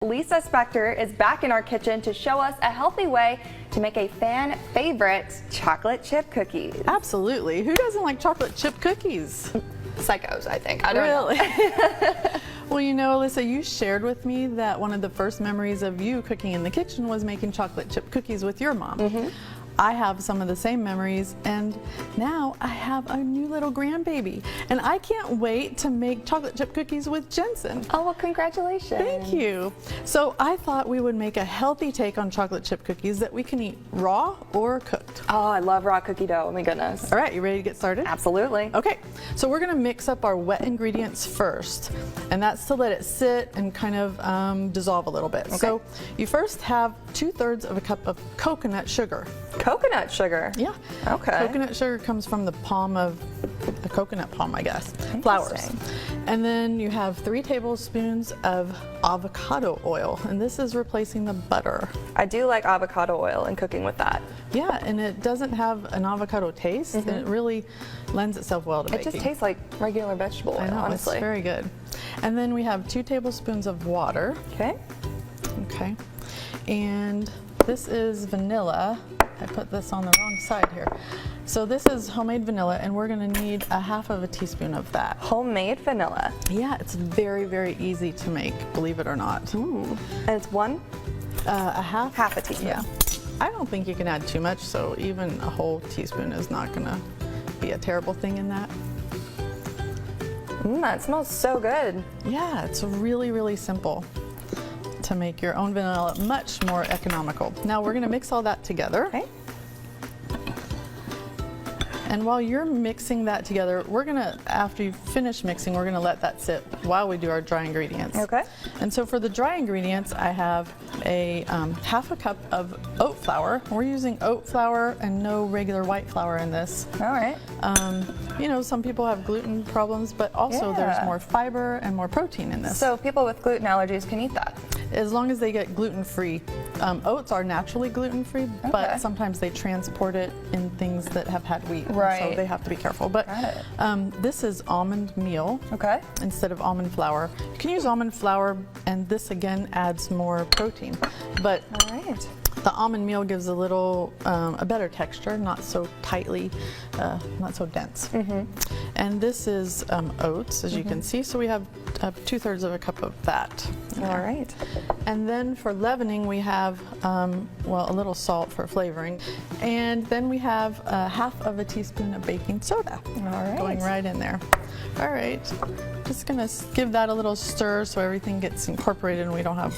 Lisa Spector is back in our kitchen to show us a healthy way to make a fan favorite chocolate chip cookies. Absolutely. Who doesn't like chocolate chip cookies? Psychos, I think. I don't know. Well, you know, Alyssa, you shared with me that one of the first memories of you cooking in the kitchen was making chocolate chip cookies with your mom. I have some of the same memories, and now I have a new little grandbaby, and I can't wait to make chocolate chip cookies with Jensen. Oh, well, congratulations. Thank you. So I thought we would make a healthy take on chocolate chip cookies that we can eat raw or cooked. Oh, I love raw cookie dough. Oh my goodness. All right, you ready to get started? Absolutely. Okay, so we're gonna mix up our wet ingredients first, and that's to let it sit and kind of dissolve a little bit. Okay. So you first have 2/3 of a cup of coconut sugar. Coconut sugar? Yeah. Okay. Coconut sugar comes from the palm of a coconut palm, I guess. Flowers. And then you have 3 tablespoons of avocado oil, and this is replacing the butter. I do like avocado oil and cooking with that. Yeah, and it doesn't have an avocado taste, and it really lends itself well to It baking. just tastes like regular vegetable oil, I know, honestly. it's very good. And then we have 2 tablespoons of water. Okay. Okay. And this is vanilla. I put this on the wrong side here. So this is homemade vanilla, and we're gonna need a 1/2 teaspoon of that. Homemade vanilla. Yeah, it's very, very easy to make, believe it or not. Ooh. And it's one? A half? Half a teaspoon. Yeah. I don't think you can add too much, so even a whole teaspoon is not gonna be a terrible thing in that. That smells so good. Yeah, it's really, really simple to make your own vanilla much more economical. Now we're gonna mix all that together. Okay. And while you're mixing that together, we're gonna, after you finish mixing, we're gonna let that sit while we do our dry ingredients. Okay. And so for the dry ingredients, I have a 1/2 cup of oat flour. We're using oat flour and no regular white flour in this. All right. You know, some people have gluten problems, but also there's Yeah. more fiber and more protein in this. So people with gluten allergies can eat that? As long as they get gluten-free. Oats are naturally gluten-free, Okay. but sometimes they transport it in things that have had wheat, Right. so they have to be careful. But Got it. this is almond meal Okay. instead of almond flour. You can use almond flour, and this again adds more protein. But All right. the almond meal gives a little, a better texture, not so tightly, not so dense. And this is oats, as you can see, so we have 2/3 of a cup of that. All right. And then for leavening, we have, well, a little salt for flavoring. And then we have 1/2 teaspoon of baking soda. All right. Going right in there. All right. Just gonna give that a little stir so everything gets incorporated and we don't have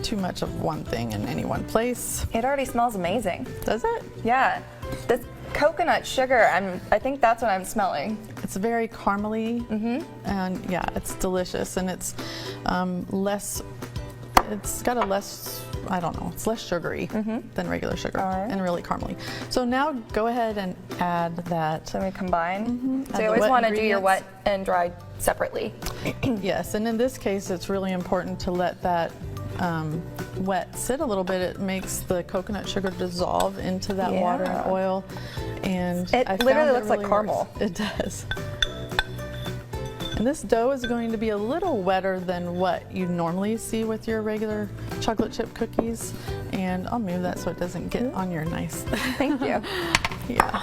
too much of one thing in any one place. It already smells amazing. Does it? Yeah. This coconut sugar, I think that's what I'm smelling. It's very caramely, and yeah, it's delicious, and it's less. It's got a less, I don't know, it's less sugary than regular sugar, All right. and really caramely. So now go ahead and add that. So we combine. Add So the you always wet want to do your wet ingredients. and dry separately. Yes, and in this case, it's really important to let that wet sit a little bit. It makes the coconut sugar dissolve into that water and Yeah. oil, and It I found literally looks like really caramel. works. It does. And this dough is going to be a little wetter than what you normally see with your regular chocolate chip cookies. And I'll move that so it doesn't get on your nice. Thank you. Yeah.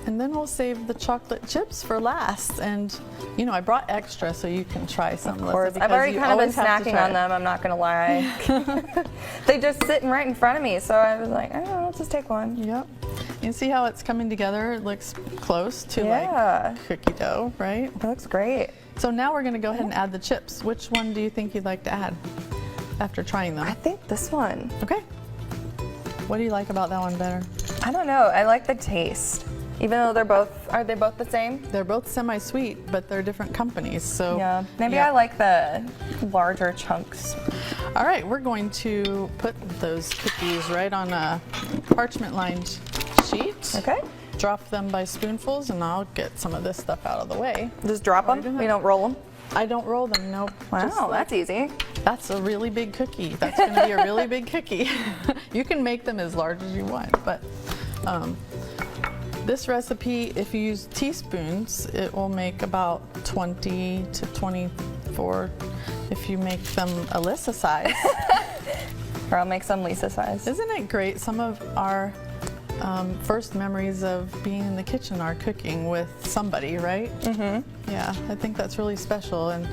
And then we'll save the chocolate chips for last. And you know, I brought extra so you can try some. Of course. I've already kind of been snacking on them, I'm not going to lie. They just sitting right in front of me, so I was like, oh, let's just take one. Yep. You see how it's coming together? It looks close to Yeah. like cookie dough, right? It looks great. So now we're going to go ahead and add the chips. Which one do you think you'd like to add after trying them? I think this one. Okay. What do you like about that one better? I don't know. I like the taste. Even though are they both the same? They're both semi-sweet, but they're different companies. So Yeah. Maybe yeah. I like the larger chunks. All right, we're going to put those cookies right on a parchment-lined sheet. Okay. Drop them by spoonfuls, and I'll get some of this stuff out of the way. Just drop Are you them? doing We that? don't roll them? I don't roll them, nope. Just Wow, like- that's easy. That's a really big cookie. That's going to be a really big cookie. You can make them as large as you want, but this recipe, if you use teaspoons, it will make about 20 to 24 if you make them Alyssa size. Or I'll make some Lisa size. Isn't it great? Some of our first memories of being in the kitchen are cooking with somebody, right? Mm-hmm. Yeah, I think that's really special. And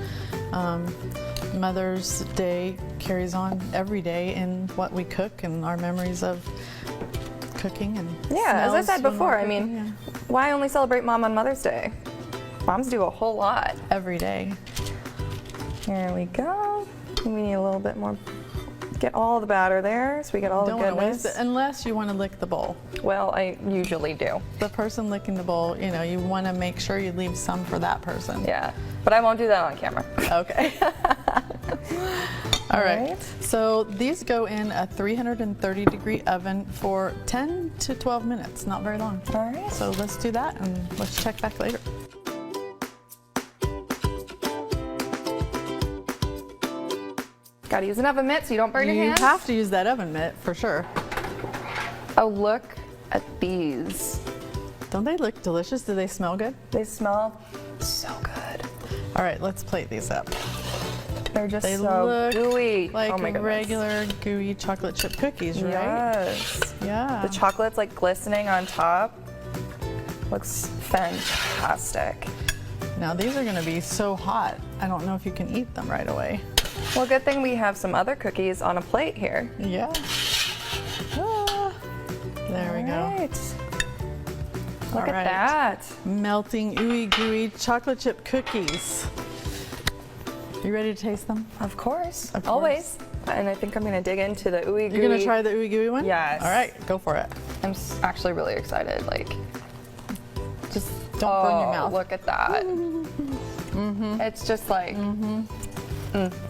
Mother's Day carries on every day in what we cook and our memories of cooking and yeah, as I said before, I mean, yeah. Why only celebrate Mom on Mother's Day? Moms do a whole lot. Every day. Here we go. We need a little bit more. Get all the batter there so we get all the goodness. Don't want to waste it unless you want to lick the bowl. Well, I usually do. The person licking the bowl, you know, you want to make sure you leave some for that person. Yeah, but I won't do that on camera. Okay. All right. So these go in a 330-degree oven for 10 to 12 minutes, not very long. All right. So let's do that and let's check back later. Gotta use an oven mitt so you don't burn your hands. You have to use that oven mitt for sure. Oh, look at these. Don't they look delicious? Do they smell good? They smell so good. All right, let's plate these up. They're just They so look gooey. like oh my goodness. regular gooey chocolate chip cookies, right? Yes. Yeah. The chocolate's like glistening on top. Looks fantastic. Now these are gonna be so hot, I don't know if you can eat them right away. Well, good thing we have some other cookies on a plate here. Yeah. Ah, there we go. Right. Look All at right. that. Melting ooey-gooey chocolate chip cookies. You ready to taste them? Of course. Of course. Always. And I think I'm gonna dig into the ooey gooey. You're gonna try the ooey-gooey one? Yes. All right, go for it. I'm actually really excited. Like, just Don't burn your mouth. Look at that. It's just like,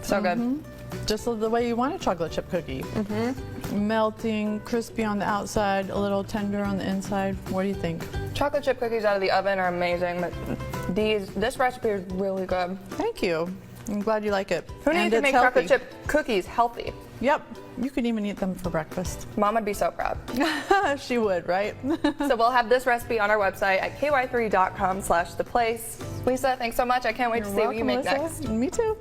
so good. Just the way you want a chocolate chip cookie. Melting, crispy on the outside, a little tender on the inside. What do you think? Chocolate chip cookies out of the oven are amazing, but this recipe is really good. Thank you. I'm glad you like it. Who needs to make chocolate chip cookies healthy? Yep. You could even eat them for breakfast. Mom would be so proud. She would, right? So we'll have this recipe on our website at ky3.com/theplace. Lisa, thanks so much. I can't wait to see what you make next. Me too.